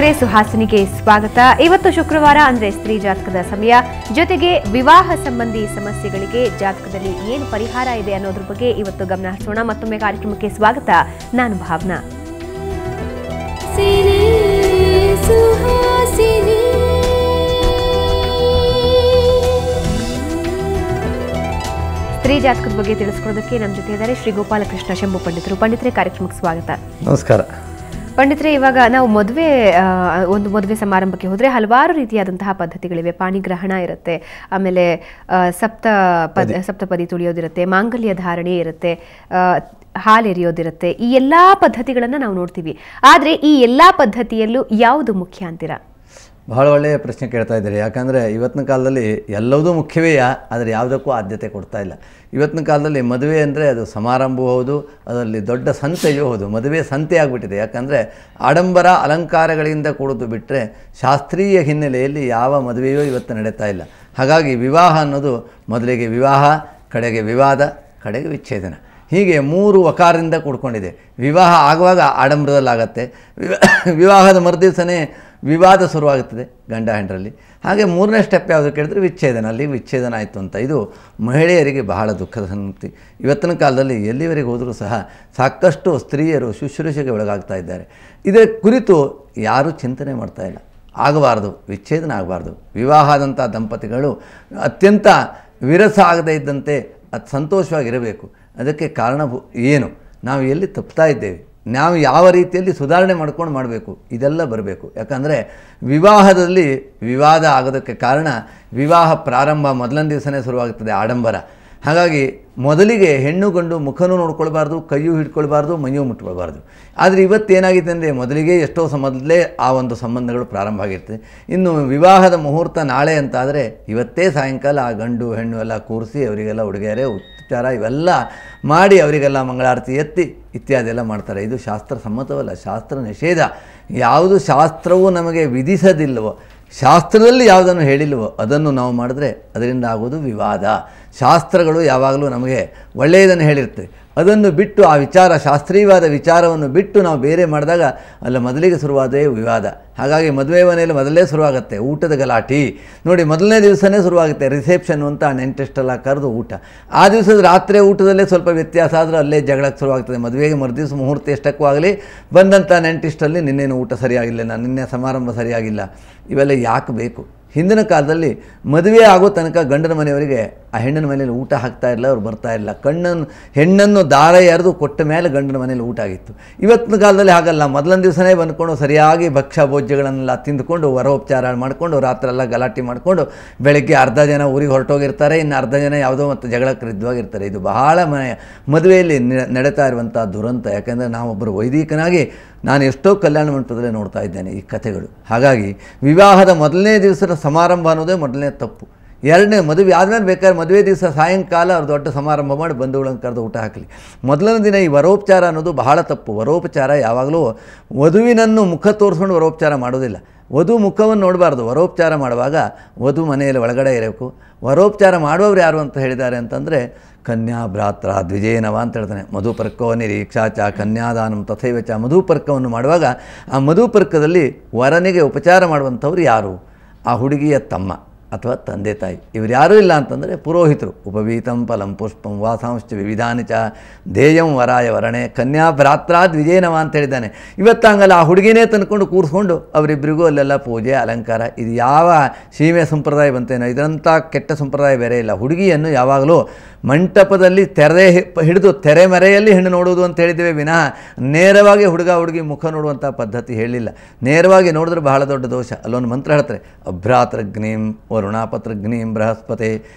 ವೀಕ್ಷಕರೇ, ಸುಹಾಸಿನಿಗೆ ಸ್ವಾಗತ. ಇವತ್ತು ಶುಕ್ರವಾರ ಅಂದ್ರೆ ಸ್ತ್ರೀ ಜಾತಕದ ಸಮಯ. ಜೊತೆಗೆ ವಿವಾಹ ಸಂಬಂಧಿ ಸಮಸ್ಯೆಗಳಿಗೆ ಜಾತಕದಲ್ಲಿ ಏನು ಪರಿಹಾರ ಇದೆ ಅನ್ನೋದ್ರ ಬಗ್ಗೆ ಇವತ್ತು ಗಮನ ಹರಿಸೋಣ. ಮತ್ತೊಮ್ಮೆ ಕಾರ್ಯಕ್ರಮಕ್ಕೆ ಸ್ವಾಗತ. ನಾನು ಭಾವನಾ. ಸ್ತ್ರೀ ಜಾತಕದ ಬಗ್ಗೆ ತಿಳಿಸ್ಕೊಡೋದಕ್ಕೆ ನಮ್ಮ ಜೊತೆ ಇದ್ದಾರೆ ಶ್ರೀ ಗೋಪಾಲಕೃಷ್ಣ ಶಂಭು ಪಂಡಿತರು. ಪಂಡಿತರೇ, ಕಾರ್ಯಕ್ರಮಕ್ಕೆ ಸ್ವಾಗತ. ನಮಸ್ಕಾರ ಪಂಡಿತರೇ, ಇವಾಗ ನಾವು ಒಂದು ಮದುವೆ ಸಮಾರಂಭಕ್ಕೆ ಹೋದರೆ ಹಲವಾರು ರೀತಿಯಾದಂತಹ ಪದ್ಧತಿಗಳಿವೆ. ಪಾಣಿಗ್ರಹಣ ಇರುತ್ತೆ, ಆಮೇಲೆ ಸಪ್ತಪದಿ ತುಳಿಯೋದಿರುತ್ತೆ, ಮಾಂಗಲ್ಯ ಧಾರಣೆ ಇರುತ್ತೆ, ಹಾಲೆರಿಯೋದಿರುತ್ತೆ. ಈ ಎಲ್ಲ ಪದ್ಧತಿಗಳನ್ನು ನಾವು ನೋಡ್ತೀವಿ. ಆದರೆ ಈ ಎಲ್ಲ ಪದ್ಧತಿಯಲ್ಲೂ ಯಾವುದು ಮುಖ್ಯ ಅಂತೀರಾ? ಬಹಳ ಒಳ್ಳೆಯ ಪ್ರಶ್ನೆ ಕೇಳ್ತಾ ಇದ್ದೀರಿ. ಯಾಕಂದರೆ ಇವತ್ತಿನ ಕಾಲದಲ್ಲಿ ಎಲ್ಲವೂ ಮುಖ್ಯವೇ, ಆದರೆ ಯಾವುದಕ್ಕೂ ಆದ್ಯತೆ ಕೊಡ್ತಾ ಇಲ್ಲ. ಇವತ್ತಿನ ಕಾಲದಲ್ಲಿ ಮದುವೆ ಅಂದರೆ ಅದು ಸಮಾರಂಭವೂ ಹೌದು, ಅದರಲ್ಲಿ ದೊಡ್ಡ ಸಂತೆಯೂ ಹೌದು. ಮದುವೆ ಸಂತೆ ಆಗಿಬಿಟ್ಟಿದೆ. ಯಾಕಂದರೆ ಆಡಂಬರ ಅಲಂಕಾರಗಳಿಂದ ಕೂಡೋದು ಬಿಟ್ಟರೆ ಶಾಸ್ತ್ರೀಯ ಹಿನ್ನೆಲೆಯಲ್ಲಿ ಯಾವ ಮದುವೆಯೂ ಇವತ್ತು ನಡೀತಾ ಇಲ್ಲ. ಹಾಗಾಗಿ ವಿವಾಹ ಅನ್ನೋದು ಮೊದಲಿಗೆ ವಿವಾಹ, ಕಡೆಗೆ ವಿವಾದ, ಕಡೆಗೆ ವಿಚ್ಛೇದನ, ಹೀಗೆ ಮೂರು ವಕಾರದಿಂದ ಕೂಡ್ಕೊಂಡಿದೆ. ವಿವಾಹ ಆಗುವಾಗ ಆಡಂಬರದಲ್ಲಾಗತ್ತೆ, ವಿವಾಹದ ಮರುದಿವಸನೇ ವಿವಾದ ಶುರುವಾಗುತ್ತದೆ ಗಂಡ ಹೆಂಡರಲ್ಲಿ. ಹಾಗೆ ಮೂರನೇ ಸ್ಟೆಪ್ ಯಾವುದು ಕೇಳಿದ್ರೆ ವಿಚ್ಛೇದನ, ಅಲ್ಲಿ ವಿಚ್ಛೇದನ ಆಯಿತು ಅಂತ. ಇದು ಮಹಿಳೆಯರಿಗೆ ಬಹಳ ದುಃಖದ ಸಂಗತಿ. ಇವತ್ತಿನ ಕಾಲದಲ್ಲಿ ಎಲ್ಲಿವರೆಗೆ ಹೋದರೂ ಸಹ ಸಾಕಷ್ಟು ಸ್ತ್ರೀಯರು ಶುಶ್ರೂಷೆಗೆ ಒಳಗಾಗ್ತಾ ಇದ್ದಾರೆ. ಇದರ ಕುರಿತು ಯಾರೂ ಚಿಂತನೆ ಮಾಡ್ತಾ ಇಲ್ಲ. ಆಗಬಾರ್ದು, ವಿಚ್ಛೇದನ ಆಗಬಾರ್ದು. ವಿವಾಹದಂಥ ದಂಪತಿಗಳು ಅತ್ಯಂತ ವಿರಸ ಆಗದೇ ಇದ್ದಂತೆ ಅದು ಸಂತೋಷವಾಗಿರಬೇಕು. ಅದಕ್ಕೆ ಕಾರಣ ಏನು, ನಾವು ಎಲ್ಲಿ ತಪ್ತಾ ಇದ್ದೇವೆ, ನಾವು ಯಾವ ರೀತಿಯಲ್ಲಿ ಸುಧಾರಣೆ ಮಾಡ್ಕೊಂಡು ಮಾಡಬೇಕು, ಇದೆಲ್ಲ ಬರಬೇಕು. ಯಾಕಂದರೆ ವಿವಾಹದಲ್ಲಿ ವಿವಾದ ಆಗೋದಕ್ಕೆ ಕಾರಣ ವಿವಾಹ ಪ್ರಾರಂಭ ಮೊದಲನೇ ದಿವಸನೇ ಶುರುವಾಗುತ್ತದೆ ಆಡಂಬರ. ಹಾಗಾಗಿ ಮೊದಲಿಗೆ ಹೆಣ್ಣು ಗಂಡು ಮುಖನೂ ನೋಡ್ಕೊಳ್ಬಾರ್ದು, ಕೈಯೂ ಹಿಡ್ಕೊಳ್ಬಾರ್ದು, ಮೈಯೂ ಮುಟ್ಕೊಳ್ಬಾರ್ದು. ಆದರೆ ಇವತ್ತೇನಾಗಿದೆ ಅಂದರೆ ಮೊದಲಿಗೆ ಎಷ್ಟೋ ಮೊದಲೇ ಆ ಒಂದು ಸಂಬಂಧಗಳು ಪ್ರಾರಂಭ ಆಗಿರ್ತದೆ. ಇನ್ನು ವಿವಾಹದ ಮುಹೂರ್ತ ನಾಳೆ ಅಂತಾದರೆ ಇವತ್ತೇ ಸಾಯಂಕಾಲ ಆ ಗಂಡು ಹೆಣ್ಣು ಎಲ್ಲ ಕೂರಿಸಿ ಅವರಿಗೆಲ್ಲ ಉಡುಗೊರೆ ಉಪಚಾರ ಇವೆಲ್ಲ ಮಾಡಿ ಅವರಿಗೆಲ್ಲ ಮಂಗಳಾರತಿ ಎತ್ತಿ ಇತ್ಯಾದಿ ಎಲ್ಲ ಮಾಡ್ತಾರೆ. ಇದು ಶಾಸ್ತ್ರ ಸಮ್ಮತವಲ್ಲ, ಶಾಸ್ತ್ರ ನಿಷೇಧ. ಯಾವುದು ಶಾಸ್ತ್ರವು ನಮಗೆ ವಿಧಿಸದಿಲ್ಲವೋ, ಶಾಸ್ತ್ರದಲ್ಲಿ ಯಾವುದನ್ನು ಹೇಳಿಲ್ವೋ ಅದನ್ನು ನಾವು ಮಾಡಿದ್ರೆ ಅದರಿಂದ ಆಗೋದು ವಿವಾದ. ಶಾಸ್ತ್ರಗಳು ಯಾವಾಗಲೂ ನಮಗೆ ಒಳ್ಳೆಯದನ್ನು ಹೇಳಿರ್ತವೆ. ಅದನ್ನು ಬಿಟ್ಟು ಆ ವಿಚಾರ, ಶಾಸ್ತ್ರೀಯವಾದ ವಿಚಾರವನ್ನು ಬಿಟ್ಟು ನಾವು ಬೇರೆ ಮಾಡಿದಾಗ ಅಲ್ಲ ಮೊದಲಿಗೆ ಶುರುವಾದೇ ವಿವಾದ. ಹಾಗಾಗಿ ಮದುವೆ ಮನೆಯಲ್ಲಿ ಮೊದಲೇ ಶುರುವಾಗುತ್ತೆ ಊಟದ ಗಲಾಟೆ. ನೋಡಿ, ಮೊದಲನೇ ದಿವಸನೇ ಶುರುವಾಗುತ್ತೆ ರಿಸೆಪ್ಷನ್ ಅಂತ, ನೆಂಟೆಷ್ಟೆಲ್ಲ ಕರೆದು ಊಟ. ಆ ದಿವಸದ ರಾತ್ರಿ ಊಟದಲ್ಲೇ ಸ್ವಲ್ಪ ವ್ಯತ್ಯಾಸ ಆದರೂ ಅಲ್ಲೇ ಜಗಳಕ್ಕೆ ಶುರುವಾಗ್ತದೆ. ಮದುವೆಗೆ ಮರುದಿವಸ ಮುಹೂರ್ತ ಎಷ್ಟಕ್ಕೂ ಆಗಲಿ ಬಂದಂಥ ನೆಂಟಿಷ್ಟಲ್ಲಿ ನಿನ್ನೇನು ಊಟ ಸರಿಯಾಗಿಲ್ಲ, ನಿನ್ನೆ ಸಮಾರಂಭ ಸರಿಯಾಗಿಲ್ಲ, ಇವೆಲ್ಲ ಯಾಕೆ ಬೇಕು? ಹಿಂದಿನ ಕಾಲದಲ್ಲಿ ಮದುವೆ ಆಗೋ ತನಕ ಗಂಡನ ಮನೆಯವರಿಗೆ ಆ ಹೆಣ್ಣಿನ ಮನೇಲಿ ಊಟ ಹಾಕ್ತಾ ಇರಲಿಲ್ಲ, ಅವ್ರು ಬರ್ತಾ ಇಲ್ಲ. ಹೆಣ್ಣನ್ನು ದಾರ ಎರೆದು ಕೊಟ್ಟ ಮೇಲೆ ಗಂಡನ ಮನೇಲಿ ಊಟ ಆಗಿತ್ತು. ಇವತ್ತಿನ ಕಾಲದಲ್ಲಿ ಹಾಗಲ್ಲ. ಮೊದಲನೇ ದಿವಸನೇ ಬಂದ್ಕೊಂಡು ಸರಿಯಾಗಿ ಭಕ್ಷ್ಯ ಭೋಜ್ಯಗಳನ್ನೆಲ್ಲ ತಿಂದುಕೊಂಡು ವರೋಪಚಾರ ಮಾಡಿಕೊಂಡು ರಾತ್ರೆಲ್ಲ ಗಲಾಟೆ ಮಾಡಿಕೊಂಡು ಬೆಳಗ್ಗೆ ಅರ್ಧ ಜನ ಊರಿಗೆ ಹೊರಟೋಗಿರ್ತಾರೆ, ಇನ್ನು ಅರ್ಧ ಜನ ಯಾವುದೋ ಮತ್ತು ಜಗಳಕ್ಕೆ ರಿದ್ವಾಗಿರ್ತಾರೆ. ಇದು ಬಹಳ ಮದುವೆಯಲ್ಲಿ ನಡೀತಾ ಇರುವಂಥ ದುರಂತ. ಯಾಕೆಂದರೆ ನಾವೊಬ್ಬರು ವೈದಿಕನಾಗಿ ನಾನು ಎಷ್ಟೋ ಕಲ್ಯಾಣ ಮಂಟಪದಲ್ಲೇ ನೋಡ್ತಾ ಇದ್ದೇನೆ ಈ ಕಥೆಗಳು. ಹಾಗಾಗಿ ವಿವಾಹದ ಮೊದಲನೇ ದಿವಸದ ಸಮಾರಂಭ ಅನ್ನೋದೇ ಮೊದಲನೇ ತಪ್ಪು. ಎರಡನೇ ಮದುವೆ ಆದಮೇಲೆ ಬೇಕಾದ್ರೆ ಮದುವೆ ದಿವಸ ಸಾಯಂಕಾಲ ಅವ್ರು ದೊಡ್ಡ ಸಮಾರಂಭ ಮಾಡಿ ಬಂಧುಗಳನ್ನು ಕರೆದು ಊಟ ಹಾಕಲಿ. ಮೊದಲನೇ ದಿನ ಈ ವರೋಪಚಾರ ಅನ್ನೋದು ಬಹಳ ತಪ್ಪು. ವರೋಪಚಾರ ಯಾವಾಗಲೂ ವಧುವಿನನ್ನು ಮುಖ ತೋರಿಸ್ಕೊಂಡು ವರೋಪಚಾರ ಮಾಡೋದಿಲ್ಲ. ವಧು ಮುಖವನ್ನು ನೋಡಬಾರ್ದು. ವರೋಪಚಾರ ಮಾಡುವಾಗ ವಧು ಮನೆಯಲ್ಲಿ ಒಳಗಡೆ ಇರಬೇಕು. ವರೋಪಚಾರ ಮಾಡುವವರು ಯಾರು ಅಂತ ಹೇಳಿದ್ದಾರೆ ಅಂತಂದರೆ ಕನ್ಯಾ ಭ್ರಾತ್ರ ದ್ವಿಜೇನವ ಅಂತ ಹೇಳ್ತಾನೆ. ಮಧುಪರ್ಕೋ ನಿರೀಕ್ಷಾ ಚ ಕನ್ಯಾದಾನಂ ತಥೈವ ಚ. ಮಧುಪರ್ಕವನ್ನು ಮಾಡುವಾಗ ಆ ಮಧುಪರ್ಕದಲ್ಲಿ ವರನಿಗೆ ಉಪಚಾರ ಮಾಡುವಂಥವ್ರು ಯಾರು? ಆ ಹುಡುಗಿಯ ತಮ್ಮ ಅಥವಾ ತಂದೆ ತಾಯಿ. ಇವರು ಯಾರೂ ಇಲ್ಲ ಅಂತಂದರೆ ಪುರೋಹಿತರು. ಉಪವೀತಂ ಫಲಂ ಪುಷ್ಪಂ ವಾಸಾಂಶ್ಚ ವಿವಿಧಾನಿ ಚ ಧ್ಯೇಯಂ ವರಾಯ ವರಣೆ ಕನ್ಯಾ ಭ್ರಾತ್ರ ದ್ವಿಜೇನವ ಅಂತ ಹೇಳಿದ್ದಾನೆ. ಇವತ್ತಂಗಲ್ಲ, ಆ ಹುಡುಗಿನೇ ತಂದ್ಕೊಂಡು ಕೂರಿಸ್ಕೊಂಡು ಅವರಿಬ್ಬರಿಗೂ ಅಲ್ಲೆಲ್ಲ ಪೂಜೆ ಅಲಂಕಾರ. ಇದು ಯಾವ ಸೀಮೆ ಸಂಪ್ರದಾಯ ಬಂತೇನೋ, ಇದರಂಥ ಕೆಟ್ಟ ಸಂಪ್ರದಾಯ ಬೇರೆ ಇಲ್ಲ. ಹುಡುಗಿಯನ್ನು ಯಾವಾಗಲೂ ಮಂಟಪದಲ್ಲಿ ಹಿಡಿದು ತೆರೆಮರೆಯಲ್ಲಿ ಹೆಣ್ಣು ನೋಡುವುದು ಅಂತ ಹೇಳಿದ್ದೇವೆ ವಿನಃ ನೇರವಾಗಿ ಹುಡುಗ ಹುಡುಗಿ ಮುಖ ನೋಡುವಂಥ ಪದ್ಧತಿ ಹೇಳಿಲ್ಲ. ನೇರವಾಗಿ ನೋಡಿದ್ರೆ ಬಹಳ ದೊಡ್ಡ ದೋಷ. ಅಲ್ಲೊಂದು ಮಂತ್ರ ಹೇಳ್ತಾರೆ, ಅಭ್ರಾತೃಗ್ನೀಂ ವರುಣಾಪತ್ರಗ್ನೀಂ ಬೃಹಸ್ಪತಿ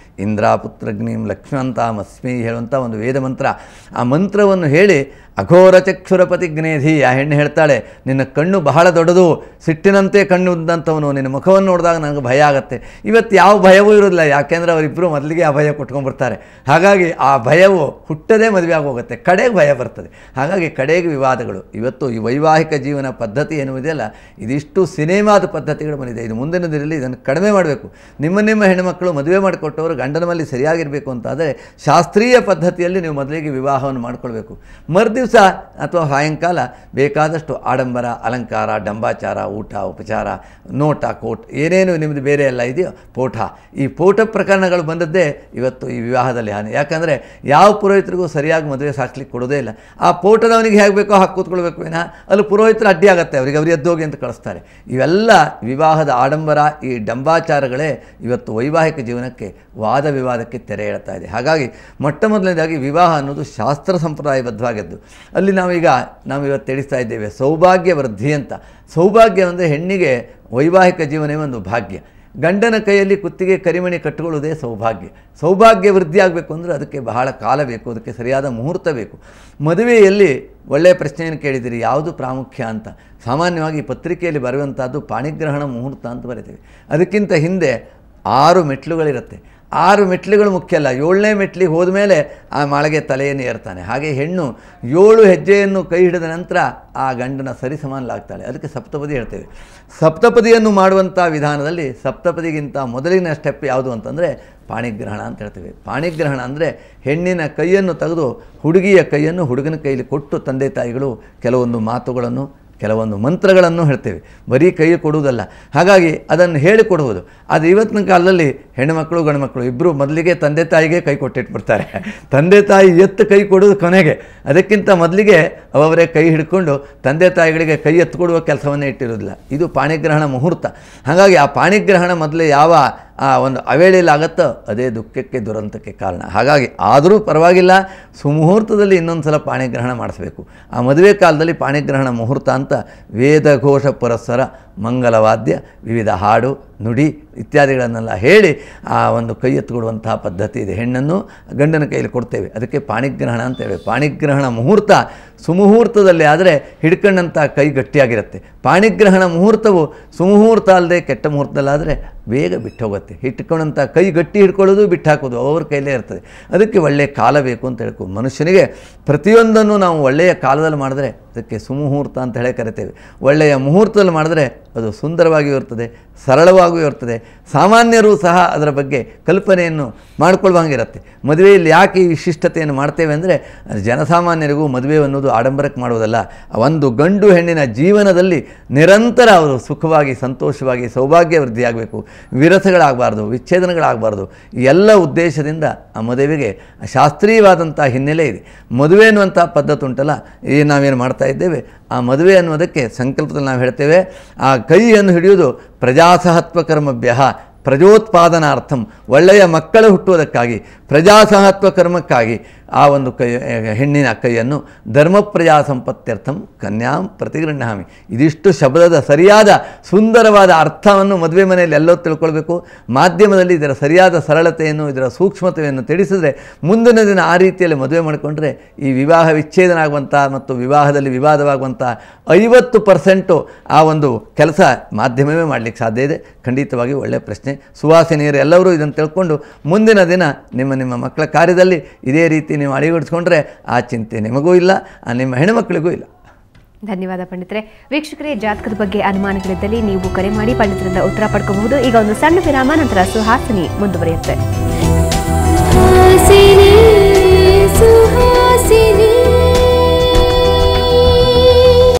ಇಂದ್ರಾಪುತ್ರಗ್ನೀಂ ಲಕ್ಷ್ಮಂತಾಮಸ್ಮಿ ಹೇಳುವಂಥ ಒಂದು ವೇದ ಮಂತ್ರ. ಆ ಮಂತ್ರವನ್ನು ಹೇಳಿ ಅಘೋರ ಚಕ್ಷುರಪತಿ ಜ್ಞೇಧಿ, ಆ ಹೆಣ್ಣು ಹೇಳ್ತಾಳೆ, ನಿನ್ನ ಕಣ್ಣು ಬಹಳ ದೊಡ್ಡದು, ಸಿಟ್ಟಿನಂತೆ ಕಣ್ಣು ಉದ್ದಂಥವನು, ನಿನ್ನ ಮುಖವನ್ನು ನೋಡಿದಾಗ ನನಗೆ ಭಯ ಆಗುತ್ತೆ. ಇವತ್ತು ಯಾವ ಭಯವೂ ಇರೋದಿಲ್ಲ. ಯಾಕೆಂದರೆ ಅವರಿಬ್ಬರು ಮೊದಲಿಗೆ ಆ ಭಯ ಕೊಟ್ಕೊಂಡ್ಬರ್ತಾರೆ. ಹಾಗಾಗಿ ಆ ಭಯವು ಹುಟ್ಟದೇ ಮದುವೆ ಆಗೋಗುತ್ತೆ, ಕಡೆಗೆ ಭಯ ಬರ್ತದೆ. ಹಾಗಾಗಿ ಕಡೆಗೆ ವಿವಾದಗಳು. ಇವತ್ತು ಈ ವೈವಾಹಿಕ ಜೀವನ ಪದ್ಧತಿ ಏನುವುದಿಲ್ಲ, ಇದಿಷ್ಟು ಸಿನಿಮಾದ ಪದ್ಧತಿಗಳು ಬಂದಿದೆ. ಇದು ಮುಂದಿನ ದಿನದಲ್ಲಿ ಇದನ್ನು ಕಡಿಮೆ ಮಾಡಬೇಕು. ನಿಮ್ಮ ಹೆಣ್ಣುಮಕ್ಕಳು ಮದುವೆ ಮಾಡಿಕೊಟ್ಟವರು ಗಂಡನ ಮೇಲೆ ಸರಿಯಾಗಿರಬೇಕು ಅಂತಾದರೆ ಶಾಸ್ತ್ರೀಯ ಪದ್ಧತಿಯಲ್ಲಿ ನೀವು ಮೊದಲಿಗೆ ವಿವಾಹವನ್ನು ಮಾಡಿಕೊಳ್ಬೇಕು. ಮರುದಿವಸ ಅಥವಾ ಸಾಯಂಕಾಲ ಬೇಕಾದಷ್ಟು ಆಡಂಬರ, ಅಲಂಕಾರ, ಡಂಬಾಚಾರ, ಊಟ, ಉಪಚಾರ, ನೋಟ, ಕೋಟ್ ಏನೇನು ನಿಮ್ಮದು ಬೇರೆ ಎಲ್ಲ ಇದೆಯೋ ಪೋಠ, ಈ ಪೋಠ ಪ್ರಕರಣಗಳು ಬಂದದ್ದೇ ಇವತ್ತು ಈ ವಿವಾಹದಲ್ಲಿ ಹಾನಿ. ಯಾಕಂದರೆ ಯಾವ ಪುರೋಹಿತರಿಗೂ ಸರಿಯಾಗಿ ಮದುವೆ ಸಾಕ್ಲಿಕ್ಕೆ ಕೊಡೋದೇ ಇಲ್ಲ. ಆ ಪೋಠದವನಿಗೆ ಹೇಗೆ ಬೇಕೋ ಹಾಕಿ ಕೂತ್ಕೊಳ್ಬೇಕು ವಿನಃ ಅಲ್ಲಿ ಪುರೋಹಿತರು ಅಡ್ಡಿ ಆಗುತ್ತೆ, ಅವ್ರಿಗೆ ಎದ್ದೋಗಿ ಅಂತ ಕಳಿಸ್ತಾರೆ. ಇವೆಲ್ಲ ವಿವಾಹದ ಆಡಂಬರ, ಈ ಡಂಬಾಚಾರಗಳೇ ಇವತ್ತು ವೈವಾಹಿಕ ಜೀವನಕ್ಕೆ ವಾದ ವಿವಾದಕ್ಕೆ ತೆರೆ ಎಳ್ತಾ ಇದೆ. ಹಾಗಾಗಿ ಮೊಟ್ಟ ಮೊದಲನೇದಾಗಿ ವಿವಾಹ ಅನ್ನೋದು ಶಾಸ್ತ್ರ ಸಂಪ್ರದಾಯಬದ್ಧವಾಗಿದ್ದು, ಅಲ್ಲಿ ನಾವು ಇವತ್ತು ತಿಳಿಸ್ತಾ ಇದ್ದೇವೆ ಸೌಭಾಗ್ಯ ವೃದ್ಧಿ ಅಂತ. ಸೌಭಾಗ್ಯ ಅಂದರೆ ಹೆಣ್ಣಿಗೆ ವೈವಾಹಿಕ ಜೀವನವೇ ಒಂದು ಭಾಗ್ಯ. ಗಂಡನ ಕೈಯಲ್ಲಿ ಕುತ್ತಿಗೆ ಕರಿಮಣಿ ಕಟ್ಟಿಕೊಳ್ಳುವುದೇ ಸೌಭಾಗ್ಯ. ಸೌಭಾಗ್ಯ ವೃದ್ಧಿ ಆಗಬೇಕು ಅಂದರೆ ಅದಕ್ಕೆ ಬಹಳ ಕಾಲ ಬೇಕು, ಅದಕ್ಕೆ ಸರಿಯಾದ ಮುಹೂರ್ತ ಬೇಕು. ಮದುವೆಯಲ್ಲಿ ಒಳ್ಳೆಯ ಪ್ರಶ್ನೆಯನ್ನು ಕೇಳಿದಿರಿ, ಯಾವುದು ಪ್ರಾಮುಖ್ಯ ಅಂತ. ಸಾಮಾನ್ಯವಾಗಿ ಪತ್ರಿಕೆಯಲ್ಲಿ ಬರುವಂಥದ್ದು ಪಾಣಿಗ್ರಹಣ ಮುಹೂರ್ತ ಅಂತ ಬರೀತೀವಿ. ಅದಕ್ಕಿಂತ ಹಿಂದೆ 6 ಮೆಟ್ಲುಗಳಿರುತ್ತೆ. 6 ಮೆಟ್ಲುಗಳು ಮುಖ್ಯ ಅಲ್ಲ, 7ನೇ ಮೆಟ್ಲಿಗೆ ಹೋದ ಮೇಲೆ ಆ ಮಾಳಿಗೆ ತಲೆಯನ್ನು ಏರ್ತಾನೆ. ಹಾಗೆ ಹೆಣ್ಣು 7 ಹೆಜ್ಜೆಯನ್ನು ಕೈ ಹಿಡಿದ ನಂತರ ಆ ಗಂಡನ ಸರಿಸಮಾನಲಾಗ್ತಾಳೆ. ಅದಕ್ಕೆ ಸಪ್ತಪದಿ ಹೇಳ್ತೇವೆ. ಸಪ್ತಪದಿಯನ್ನು ಮಾಡುವಂಥ ವಿಧಾನದಲ್ಲಿ ಸಪ್ತಪದಿಗಿಂತ ಮೊದಲಿನ ಸ್ಟೆಪ್ ಯಾವುದು ಅಂತಂದರೆ ಪಾಣಿಗ್ರಹಣ ಅಂತ ಹೇಳ್ತೇವೆ. ಪಾಣಿಗ್ರಹಣ ಅಂದರೆ ಹೆಣ್ಣಿನ ಕೈಯನ್ನು ತೆಗೆದು ಹುಡುಗಿಯ ಕೈಯನ್ನು ಹುಡುಗನ ಕೈಯಲ್ಲಿ ಕೊಟ್ಟು ತಂದೆ ತಾಯಿಗಳು ಕೆಲವೊಂದು ಮಾತುಗಳನ್ನು, ಕೆಲವೊಂದು ಮಂತ್ರಗಳನ್ನು ಹೇಳ್ತೇವೆ. ಬರೀ ಕೈ ಕೊಡುವುದಲ್ಲ, ಹಾಗಾಗಿ ಅದನ್ನು ಹೇಳಿಕೊಡುವುದು. ಅದು ಇವತ್ತಿನ ಕಾಲದಲ್ಲಿ ಹೆಣ್ಣುಮಕ್ಕಳು ಗಂಡುಮಕ್ಕಳು ಇಬ್ಬರು ಮೊದಲಿಗೆ ತಂದೆ ತಾಯಿಗೆ ಕೈ ಕೊಟ್ಟಿಟ್ಬಿಡ್ತಾರೆ. ತಂದೆ ತಾಯಿ ಎತ್ತು ಕೈ ಕೊಡೋದು ಕೊನೆಗೆ. ಅದಕ್ಕಿಂತ ಮೊದಲಿಗೆ ಅವರೇ ಕೈ ಹಿಡ್ಕೊಂಡು ತಂದೆ ತಾಯಿಗಳಿಗೆ ಕೈ ಎತ್ತು ಕೊಡುವ ಕೆಲಸವನ್ನೇ ಇಟ್ಟಿರೋದಿಲ್ಲ. ಇದು ಪಾಣಿಗ್ರಹಣ ಮುಹೂರ್ತ. ಹಾಗಾಗಿ ಆ ಪಾಣಿಗ್ರಹಣ ಮೊದಲೇ ಯಾವ ಒಂದು ಅವೇಳೆಯಲ್ಲಾಗತ್ತೋ ಅದೇ ದುಃಖಕ್ಕೆ, ದುರಂತಕ್ಕೆ ಕಾರಣ. ಹಾಗಾಗಿ ಆದರೂ ಪರವಾಗಿಲ್ಲ, ಸುಮುಹೂರ್ತದಲ್ಲಿ ಇನ್ನೊಂದು ಸಲ ಪಾಣಿಗ್ರಹಣ ಮಾಡಿಸ್ಬೇಕು. ಆ ಮದುವೆ ಕಾಲದಲ್ಲಿ ಪಾಣಿಗ್ರಹಣ ಮುಹೂರ್ತ ಅಂತ ವೇದಘೋಷ ಪುರಸ್ಸರ ಮಂಗಲವಾದ್ಯ, ವಿವಿಧ ಹಾಡು, ನುಡಿ ಇತ್ಯಾದಿಗಳನ್ನೆಲ್ಲ ಹೇಳಿ ಆ ಒಂದು ಕೈ ಎತ್ತುಕೊಡುವಂತಹ ಪದ್ಧತಿ ಇದೆ. ಹೆಣ್ಣನ್ನು ಗಂಡನ ಕೈಯಲ್ಲಿ ಕೊಡ್ತೇವೆ, ಅದಕ್ಕೆ ಪಾಣಿಗ್ರಹಣ ಅಂತೇವೆ. ಪಾಣಿಗ್ರಹಣ ಮುಹೂರ್ತ ಸುಮುಹೂರ್ತದಲ್ಲಿ ಆದರೆ ಹಿಡ್ಕೊಂಡಂಥ ಕೈ ಗಟ್ಟಿಯಾಗಿರುತ್ತೆ. ಪಾಣಿಗ್ರಹಣ ಮುಹೂರ್ತವು ಸುಮುಹೂರ್ತ ಅಲ್ಲದೆ ಕೆಟ್ಟ ಮುಹೂರ್ತದಲ್ಲಾದರೆ ಬೇಗ ಬಿಟ್ಟು ಹೋಗುತ್ತೆ. ಇಟ್ಕೊಂಡಂಥ ಕೈ ಗಟ್ಟಿ ಹಿಡ್ಕೊಳ್ಳೋದು ಬಿಟ್ಟು ಹಾಕೋದು ಅವ್ರ ಕೈಲೇ ಇರ್ತದೆ. ಅದಕ್ಕೆ ಒಳ್ಳೆಯ ಕಾಲ ಬೇಕು ಅಂತ ಹೇಳ್ಕೊ. ಮನುಷ್ಯನಿಗೆ ಪ್ರತಿಯೊಂದನ್ನು ನಾವು ಒಳ್ಳೆಯ ಕಾಲದಲ್ಲಿ ಮಾಡಿದ್ರೆ ಅದಕ್ಕೆ ಸುಮುಹೂರ್ತ ಅಂತ ಹೇಳಿ ಕರಿತೇವೆ. ಒಳ್ಳೆಯ ಮುಹೂರ್ತದಲ್ಲಿ ಮಾಡಿದ್ರೆ ಅದು ಸುಂದರವಾಗಿಯೂ ಇರ್ತದೆ, ಸರಳವಾಗಿಯೂ ಇರ್ತದೆ. ಸಾಮಾನ್ಯರು ಸಹ ಅದರ ಬಗ್ಗೆ ಕಲ್ಪನೆಯನ್ನು ಮಾಡ್ಕೊಳ್ವಂಗಿರುತ್ತೆ. ಮದುವೆಯಲ್ಲಿ ಯಾಕೆ ಈ ವಿಶಿಷ್ಟತೆಯನ್ನು ಮಾಡ್ತೇವೆ ಅಂದರೆ ಜನಸಾಮಾನ್ಯರಿಗೂ ಮದುವೆ ಅನ್ನೋದು ಆಡಂಬರಕ್ಕೆ ಮಾಡುವುದಲ್ಲ. ಒಂದು ಗಂಡು ಹೆಣ್ಣಿನ ಜೀವನದಲ್ಲಿ ನಿರಂತರ ಅವರು ಸುಖವಾಗಿ, ಸಂತೋಷವಾಗಿ, ಸೌಭಾಗ್ಯ ವೃದ್ಧಿಯಾಗಬೇಕು, ವಿರಸಗಳಾಗಬಾರ್ದು, ವಿಚ್ಛೇದನಗಳಾಗಬಾರ್ದು. ಈ ಎಲ್ಲ ಉದ್ದೇಶದಿಂದ ಆ ಮದುವೆಗೆ ಶಾಸ್ತ್ರೀಯವಾದಂಥ ಹಿನ್ನೆಲೆ ಇದೆ. ಮದುವೆ ಅನ್ನುವಂಥ ಪದ್ಧತಿ ಉಂಟಲ್ಲ, ನಾವೇನು ಮಾಡ್ತಾ ಇದ್ದೇವೆ, ಆ ಮದುವೆ ಅನ್ನೋದಕ್ಕೆ ಸಂಕಲ್ಪದಲ್ಲಿ ನಾವು ಹೇಳ್ತೇವೆ, ಆ ಕೈಯನ್ನು ಹಿಡಿಯುವುದು ಪ್ರಜಾಸಹತ್ವ ಕರ್ಮಭ್ಯ ಪ್ರಜೋತ್ಪಾದನಾರ್ಥಂ, ಒಳ್ಳೆಯ ಮಕ್ಕಳು ಹುಟ್ಟುವುದಕ್ಕಾಗಿ, ಪ್ರಜಾಸಹತ್ವ ಕರ್ಮಕ್ಕಾಗಿ ಆ ಒಂದು ಹೆಣ್ಣಿನ ಕೈಯನ್ನು ಧರ್ಮ ಪ್ರಜಾ ಸಂಪತ್ತ್ಯರ್ಥಂ ಕನ್ಯಾಂ ಪ್ರತಿಗೃಹ್ಣಾಮಿ. ಇದಿಷ್ಟು ಶಬ್ದದ ಸರಿಯಾದ ಸುಂದರವಾದ ಅರ್ಥವನ್ನು ಮದುವೆ ಮನೆಯಲ್ಲಿ ಎಲ್ಲೋ ತಿಳ್ಕೊಳ್ಬೇಕು. ಮಾಧ್ಯಮದಲ್ಲಿ ಇದರ ಸರಿಯಾದ ಸರಳತೆಯನ್ನು, ಇದರ ಸೂಕ್ಷ್ಮತೆಯನ್ನು ತಿಳಿಸಿದ್ರೆ ಮುಂದಿನ ದಿನ ಆ ರೀತಿಯಲ್ಲಿ ಮದುವೆ ಮಾಡಿಕೊಂಡ್ರೆ ಈ ವಿವಾಹ ವಿಚ್ಛೇದನ ಆಗುವಂಥ ಮತ್ತು ವಿವಾಹದಲ್ಲಿ ವಿವಾದವಾಗುವಂಥ 50% ಆ ಒಂದು ಕೆಲಸ ಮಾಧ್ಯಮವೇ ಮಾಡಲಿಕ್ಕೆ ಸಾಧ್ಯ ಇದೆ. ಖಂಡಿತವಾಗಿ ಒಳ್ಳೆಯ ಪ್ರಶ್ನೆ. ಸುವಾಸಿನಿಯರು ಎಲ್ಲರೂ ಇದನ್ನು ತಿಳ್ಕೊಂಡು ಮುಂದಿನ ದಿನ ನಿಮ್ಮ ಮಕ್ಕಳ ಕಾರ್ಯದಲ್ಲಿ ಇದೇ ರೀತಿ ನೀವು ಅಡಿಗಡಿಸ್ಕೊಂಡ್ರೆ ಆ ಚಿಂತೆ ನಿಮಗೂ ಇಲ್ಲ, ನಿಮ್ಮ ಹೆಣ್ಣುಮಕ್ಕಳಿಗೂ ಇಲ್ಲ. ಧನ್ಯವಾದ ಪಂಡಿತರೆ. ವೀಕ್ಷಕರೇ, ಜಾತಕದ ಬಗ್ಗೆ ಅನುಮಾನಗಳಿದ್ದಲ್ಲಿ ನೀವು ಕರೆ ಮಾಡಿ ಪಂಡಿತರಿಂದ ಉತ್ತರ ಪಡ್ಕೋಬಹುದು. ಈಗ ಒಂದು ಸಣ್ಣ ವಿರಾಮ, ನಂತರ ಸುಹಾಸಿನಿ ಮುಂದುವರಿಯುತ್ತೆ.